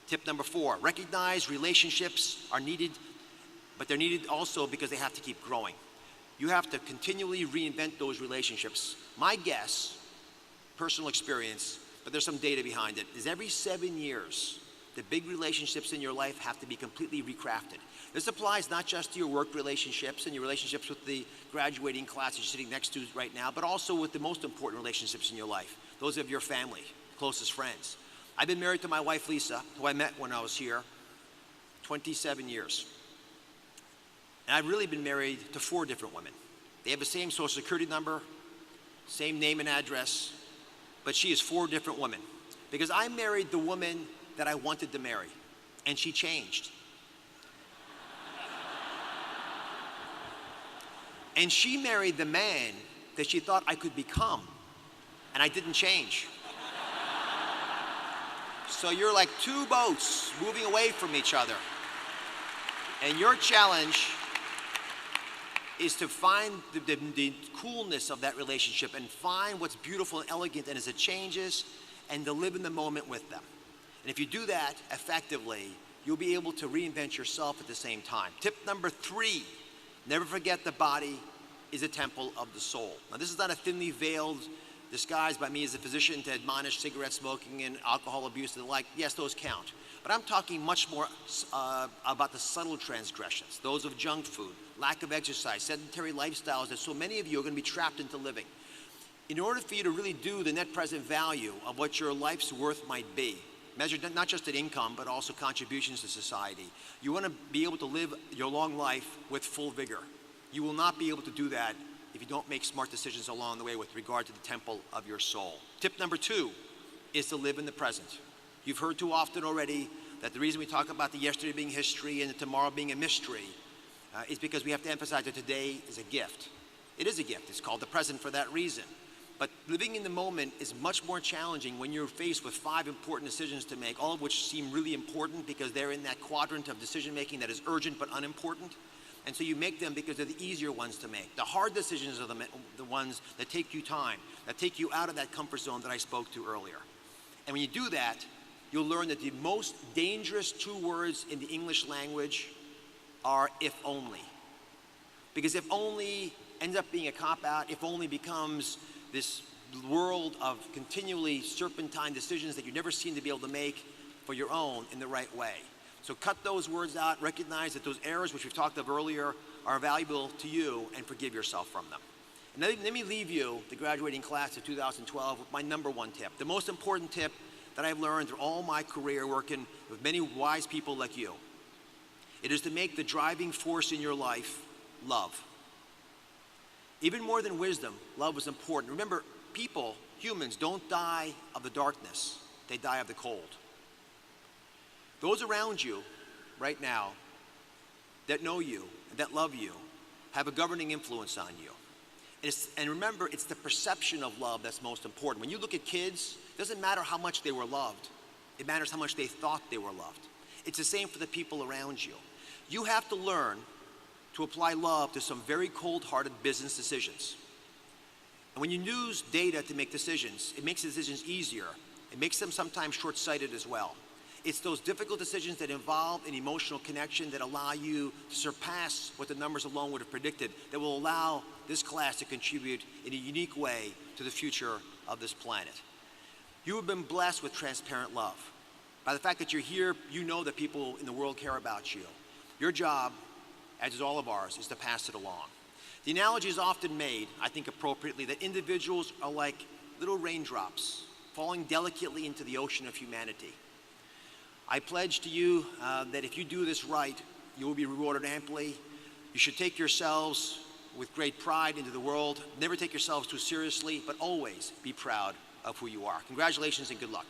Tip number 4, recognize relationships are needed, but they're needed also because they have to keep growing. You have to continually reinvent those relationships. My guess, personal experience, but there's some data behind it, is every 7 years, the big relationships in your life have to be completely recrafted. This applies not just to your work relationships and your relationships with the graduating class you're sitting next to right now, but also with the most important relationships in your life, those of your family, closest friends. I've been married to my wife, Lisa, who I met when I was here, 27 years. And I've really been married to 4 different women. They have the same social security number, same name and address, but she is 4 different women. Because I married the woman that I wanted to marry, and she changed. And she married the man that she thought I could become, and I didn't change. So you're like 2 boats moving away from each other. And your challenge is to find the coolness of that relationship and find what's beautiful and elegant and as it changes, and to live in the moment with them. And if you do that effectively, you'll be able to reinvent yourself at the same time. Tip number 3, never forget the body is a temple of the soul. Now this is not a thinly veiled disguise by me as a physician to admonish cigarette smoking and alcohol abuse and the like. Yes, those count. But I'm talking much more about the subtle transgressions, those of junk food, lack of exercise, sedentary lifestyles that so many of you are going to be trapped into living. In order for you to really do the net present value of what your life's worth might be, measured not just at income, but also contributions to society, you want to be able to live your long life with full vigor. You will not be able to do that if you don't make smart decisions along the way with regard to the temple of your soul. Tip number 2 is to live in the present. You've heard too often already that the reason we talk about the yesterday being history and the tomorrow being a mystery is because we have to emphasize that today is a gift. It is a gift. It's called the present for that reason. But living in the moment is much more challenging when you're faced with 5 important decisions to make, all of which seem really important because they're in that quadrant of decision making that is urgent but unimportant. And so you make them because they're the easier ones to make. The hard decisions are the ones that take you time, that take you out of that comfort zone that I spoke to earlier. And when you do that, you'll learn that the most dangerous 2 words in the English language are if only. Because if only ends up being a cop-out, if only becomes this world of continually serpentine decisions that you never seem to be able to make for your own in the right way. So cut those words out, recognize that those errors, which we've talked of earlier, are valuable to you, and forgive yourself from them. And let me leave you, the graduating class of 2012, with my number 1 tip. The most important tip that I've learned through all my career working with many wise people like you. It is to make the driving force in your life love. Even more than wisdom, love is important. Remember, people, humans, don't die of the darkness. They die of the cold. Those around you right now that know you, that love you, have a governing influence on you. And remember, it's the perception of love that's most important. When you look at kids, it doesn't matter how much they were loved. It matters how much they thought they were loved. It's the same for the people around you. You have to learn to apply love to some very cold-hearted business decisions. And when you use data to make decisions, it makes decisions easier. It makes them sometimes short-sighted as well. It's those difficult decisions that involve an emotional connection that allow you to surpass what the numbers alone would have predicted, that will allow this class to contribute in a unique way to the future of this planet. You have been blessed with transparent love. By the fact that you're here, you know that people in the world care about you. Your job, as is all of ours, is to pass it along. The analogy is often made, I think appropriately, that individuals are like little raindrops falling delicately into the ocean of humanity. I pledge to you that if you do this right, you will be rewarded amply. You should take yourselves with great pride into the world. Never take yourselves too seriously, but always be proud of who you are. Congratulations and good luck.